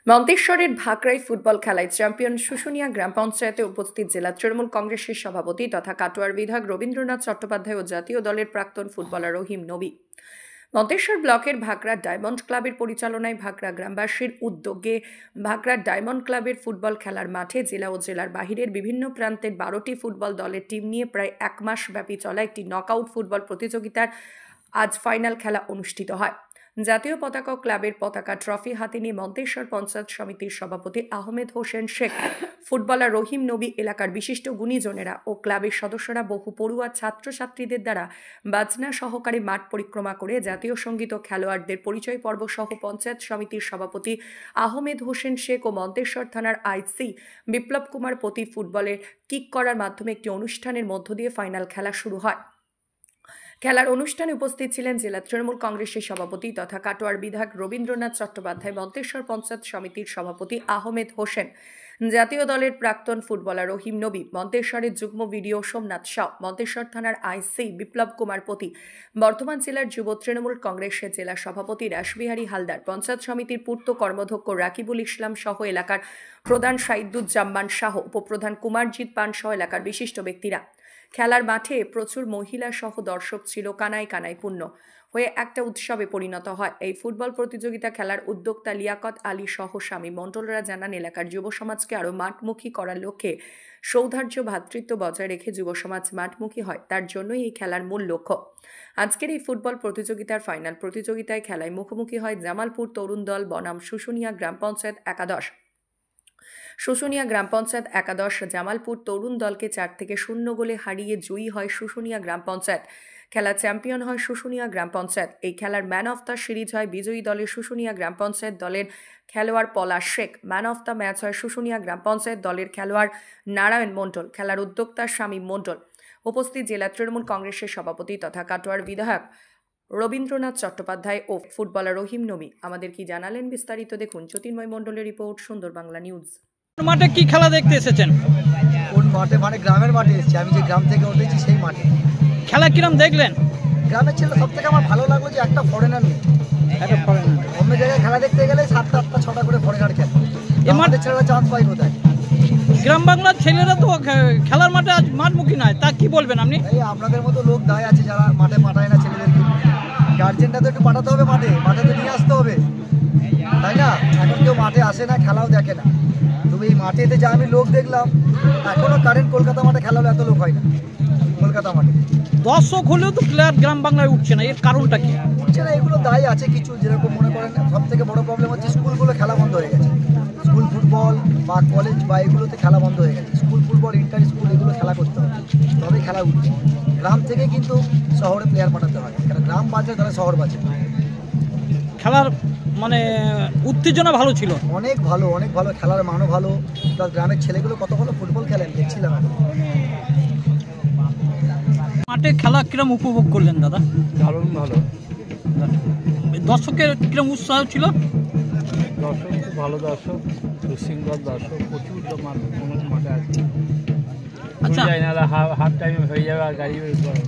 মন্তেশ্বরের ভাকরাই football খেলায় champion Susunia গ্রাম পঞ্চায়েতে উপস্থিত জেলা তৃণমূল কংগ্রেসের সভাপতি তথা কাটোয়ার বিধায়ক রবীন্দ্রনাথ চট্টোপাধ্যায় ও জাতীয় দলের প্রাক্তন ফুটবলার রহিম নবী। মন্তেশ্বর ব্লকের ভাকরা ডায়মন্ড ক্লাবের পরিচালনায় ভাকরা গ্রামবাসীর উদ্যোগে ভাকরা ডায়মন্ড ক্লাবের ফুটবল খেলার মাঠে জেলা ও জেলার বাহিরের বিভিন্ন প্রান্তের 12টি ফুটবল দলের টিম নিয়ে প্রায় এক মাস ব্যাপী চলা একটি নকআউট ফুটবল প্রতিযোগিতার আজ ফাইনাল খেলা অনুষ্ঠিত হয়। জাতীয় পতাকা ক্লাবের পতাকা ট্রফি হাতে নিয়ে মন্তেশ্বর পঞ্চায়েত সমিতির সভাপতি আহমেদ হোসেন শেখ, ফুটবলার রহিম নবী, এলাকার বিশিষ্ট গুণীজনেরা ও ক্লাবের সদস্যরা বহু পড়ুয়া ছাত্রছাত্রীদের দ্বারা বাজনা সহকারে মাঠ পরিক্রমা করে জাতীয় সঙ্গীত ও খেলোয়াড়দের পরিচয় পর্ব সহ পঞ্চায়েত সমিতির সভাপতি আহমেদ হোসেন শেখ ও মন্তেশ্বর থানার আইসি বিপ্লব কুমার পতি ফুটবলের কিক করার মাধ্যমে একটি অনুষ্ঠানের মধ্য দিয়ে ফাইনাল খেলা শুরু হয়। খেলার অনুষ্ঠানে উপস্থিত ছিলেন জেলা তৃণমূল কংগ্রেসের সভাপতি তথা কাটোয়ার বিধায়ক রবীন্দ্রনাথ চট্টোপাধ্যায়, মন্তেশ্বর পঞ্চায়েত সমিতির সভাপতি আহমেদ হোসেন, জাতীয় দলের প্রাক্তন ফুটবলার রহিম নবী, মন্তেশ্বরের যুগ্ম বিডিও সোমনাথ শাহ, মন্তেশ্বর থানার আইসি বিপ্লব কুমার পতি, বর্ধমান জেলার যুব তৃণমূল কংগ্রেসের জেলা সভাপতি রাসবিহারী হালদার, পঞ্চায়েত সমিতির পূর্ত কর্মধ্যক্ষ রাকিবুল ইসলাম সহ এলাকার প্রধান সাইদুজ্জামান শাহ, উপপ্রধান কুমারজিৎ পান সহ এলাকার বিশিষ্ট ব্যক্তিরা। খেলার মাঠে প্রচুর মহিলা সহ দর্শক ছিল, কানায় কানায় পূর্ণ হয়ে একটা উৎসবে পরিণত হয়। এই ফুটবল প্রতিযোগিতা খেলার উদ্যোক্তা লিয়াকত আলী সহ স্বামী মণ্ডলরা জানান, এলাকার যুব সমাজকে আরও মাঠমুখী করার লক্ষ্যে সৌহার্দ্য ভ্রাতৃত্ব বজায় রেখে যুব সমাজ মাঠমুখী হয়, তার জন্যই এই খেলার মূল লক্ষ্য। আজকের এই ফুটবল প্রতিযোগিতার ফাইনাল প্রতিযোগিতায় খেলায় মুখোমুখি হয় জামালপুর তরুণ দল বনাম শুশুনিয়া গ্রাম পঞ্চায়েত একাদশ। শুশুনিয়া গ্রাম পঞ্চায়েত একাদশ জামালপুর তরুণ দলকে 4-0 গোলে হারিয়ে জয়ী হয় শুশুনিয়া গ্রাম পঞ্চায়েত। খেলা চ্যাম্পিয়ন হয় শুশুনিয়া গ্রাম পঞ্চায়েত। এই খেলার ম্যান অফ দ্য সিরিজ হয় বিজয়ী দলের শুশুনিয়া গ্রাম পঞ্চায়েত দলের খেলোয়াড় Palash Sheikh. Man of the match হয় শুশুনিয়া গ্রাম পঞ্চায়েত দলের খেলোয়াড় নারায়ণ মণ্ডল। খেলার উদ্যোক্তা শামীম মণ্ডল। উপস্থিত জেলা তৃণমূল কংগ্রেসের সভাপতি তথা কাটোয়ার বিধায়ক রবীন্দ্রনাথ চট্টোপাধ্যায় ও ফুটবলার রহিম নবী আমাদের কি জানালেন বিস্তারিত দেখুন জ্যোতির্ময় মণ্ডলের রিপোর্ট, সুন্দর বাংলা নিউজ। মাঠে কি খেলা দেখতে এসেছেন? কোন মাঠে? মানে গ্রামের মাঠে এসেছি। আমি যে গ্রাম থেকে উঠেছি সেই মাঠে। খেলা কিরম দেখলেন? গ্রামের ছেলে সব থেকে আমার ভালো লাগলো যে একটা ফরেনার নেই। অন্য জায়গায় খেলা দেখতে গেলে 7টা 8টা 6টা করে ফরেনার খেলে। এই মাঠে ছেলেরা চান্স পাই কোথায়? গ্রাম বাংলার ছেলেরা তো খেলার মাঠে আজ মাঠমুখী নয়, তা কি বলবেন আপনি? এই আপনাদের মতো লোক দায় আছে যারা মাঠে পাঠায় না ছেলেদেরকে। গার্জেনটা তো একটু পাঠাতে হবে মাঠে, মাঠে তো নিয়ে আসতে হবে, তাই না? এখন কেউ মাঠে আসে না, খেলাও দেখে না। তবে এই মাঠেতে যা আমি লোক দেখলাম, এখনো কারেন্ট কলকাতা মাঠে খেলা হলে এত লোক হয় না। কলকাতা মাঠে দর্শক হলেও তো প্লেয়ার গ্রাম বাংলায় উঠছে না, এর কারণটা কি? উঠছে না, এগুলো দায়ী আছে কিছু। যেরকম মনে করেন সব থেকে বড় প্রবলেম হচ্ছে স্কুলগুলো খেলা বন্ধ হয়ে গেছে। স্কুল ফুটবল বা কলেজ বা এগুলোতে খেলা বন্ধ হয়ে গেছে। স্কুল ফুটবল, ইন্টার স্কুল এগুলো খেলা করতে হবে, তবে খেলা উঠছে। গ্রাম থেকে কিন্তু শহরে প্লেয়ার পাঠাতে হয়, কারণ গ্রাম বাঁচে তাহলে শহর বাঁচে। খেলার মানে উত্তেজনা ভালো ছিল, অনেক ভালো, অনেক ভালো। খেলার মানও ভালো, প্লাস গ্রামের ছেলেগুলো কত ভালো ফুটবল খেলেন দেখছিলাম। মাঠে খেলা কিরম উপভোগ করলেন দাদা? দারুণ ভালো। দর্শকের কিরম উৎসাহ ছিল? দর্শক খুব ভালো, দর্শক সুশৃঙ্খল দর্শক, প্রচুর মাঠে আছে। আচ্ছা, হাফ টাইমে হয়ে যাবে আর গাড়ি বের করবে।